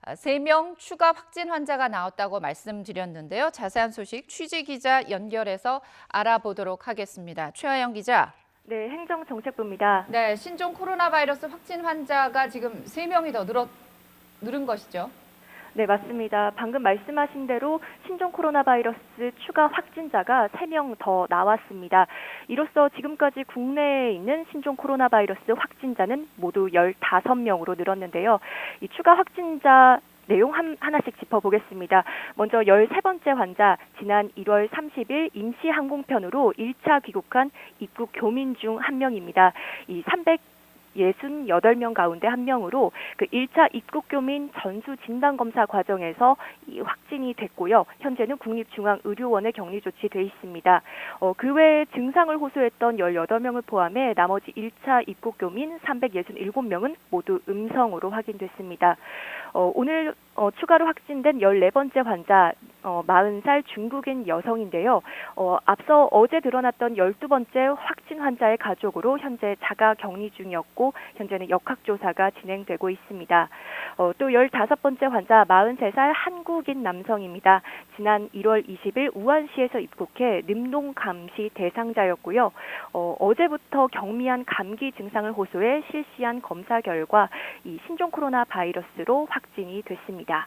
3명 추가 확진 환자가 나왔다고 말씀드렸는데요. 자세한 소식 취재 기자 연결해서 알아보도록 하겠습니다. 최하영 기자. 네, 행정정책부입니다. 네, 신종 코로나 바이러스 확진 환자가 지금 3명이 더 늘은 것이죠. 네, 맞습니다. 방금 말씀하신 대로 신종 코로나 바이러스 추가 확진자가 3명 더 나왔습니다. 이로써 지금까지 국내에 있는 신종 코로나 바이러스 확진자는 모두 15명으로 늘었는데요. 이 추가 확진자 내용 하나씩 짚어보겠습니다. 먼저 13번째 환자, 지난 1월 30일 임시 항공편으로 1차 귀국한 입국 교민 중 한 명입니다. 이 368명 가운데 한 명으로 그 1차 입국 교민 전수 진단 검사 과정에서 확진이 됐고요. 현재는 국립중앙의료원에 격리 조치돼 있습니다. 그 외에 증상을 호소했던 18명을 포함해 나머지 1차 입국 교민 367명은 모두 음성으로 확인됐습니다. 오늘 추가로 확진된 14번째 환자 40살 중국인 여성인데요. 앞서 어제 드러났던 12번째 확진 환자의 가족으로 현재 자가 격리 중이었고 현재는 역학조사가 진행되고 있습니다. 또 15번째 환자 43살 한국인 남성입니다. 지난 1월 20일 우한시에서 입국해 능동 감시 대상자였고요. 어제부터 경미한 감기 증상을 호소해 실시한 검사 결과 이 신종 코로나 바이러스로 확진이 됐습니다.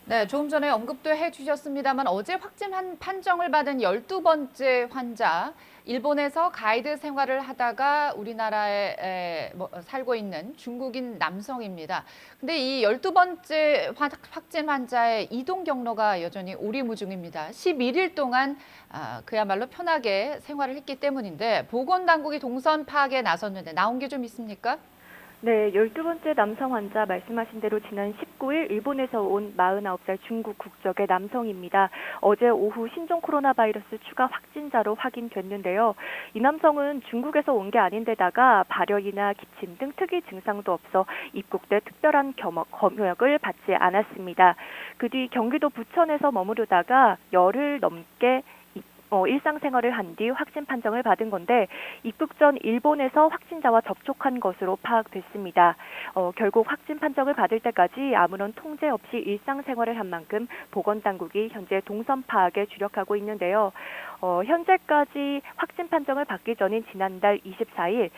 네, 조금 전에 언급도 해주셨습니다만 어제 확진 판정을 받은 12번째 환자, 일본에서 가이드 생활을 하다가 우리나라에 살고 있는 중국인 남성입니다. 근데 이 12번째 확진 환자의 이동 경로가 여전히 오리무중입니다. 11일 동안 그야말로 편하게 생활을 했기 때문인데 보건당국이 동선 파악에 나섰는데 나온 게 좀 있습니까? 네, 12번째 남성 환자 말씀하신 대로 지난 19일 일본에서 온 49살 중국 국적의 남성입니다. 어제 오후 신종 코로나 바이러스 추가 확진자로 확인됐는데요. 이 남성은 중국에서 온 게 아닌데다가 발열이나 기침 등 특이 증상도 없어 입국 때 특별한 검역을 받지 않았습니다. 그 뒤 경기도 부천에서 머무르다가 열흘 넘게 일상생활을 한 뒤 확진 판정을 받은 건데 입국 전 일본에서 확진자와 접촉한 것으로 파악됐습니다. 결국 확진 판정을 받을 때까지 아무런 통제 없이 일상생활을 한 만큼 보건당국이 현재 동선 파악에 주력하고 있는데요. 현재까지 확진 판정을 받기 전인 지난달 24일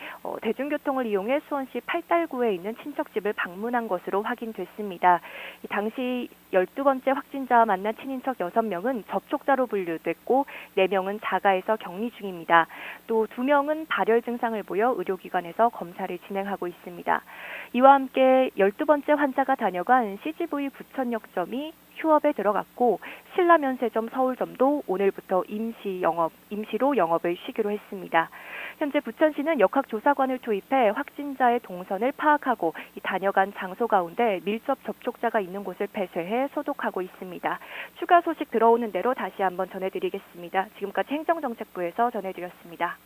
대중교통을 이용해 수원시 팔달구에 있는 친척집을 방문한 것으로 확인됐습니다. 당시 12번째 확진자와 만난 친인척 6명은 접촉자로 분류됐고 4명은 자가에서 격리 중입니다. 또 2명은 발열 증상을 보여 의료기관에서 검사를 진행하고 있습니다. 이와 함께 12번째 환자가 다녀간 CGV 부천역점이 휴업에 들어갔고 신라면세점 서울점도 오늘부터 임시로 영업을 쉬기로 했습니다. 현재 부천시는 역학조사관을 투입해 확진자의 동선을 파악하고 다녀간 장소 가운데 밀접 접촉자가 있는 곳을 폐쇄해 소독하고 있습니다. 추가 소식 들어오는 대로 다시 한번 전해드리겠습니다. 지금까지 행정정책부에서 전해드렸습니다.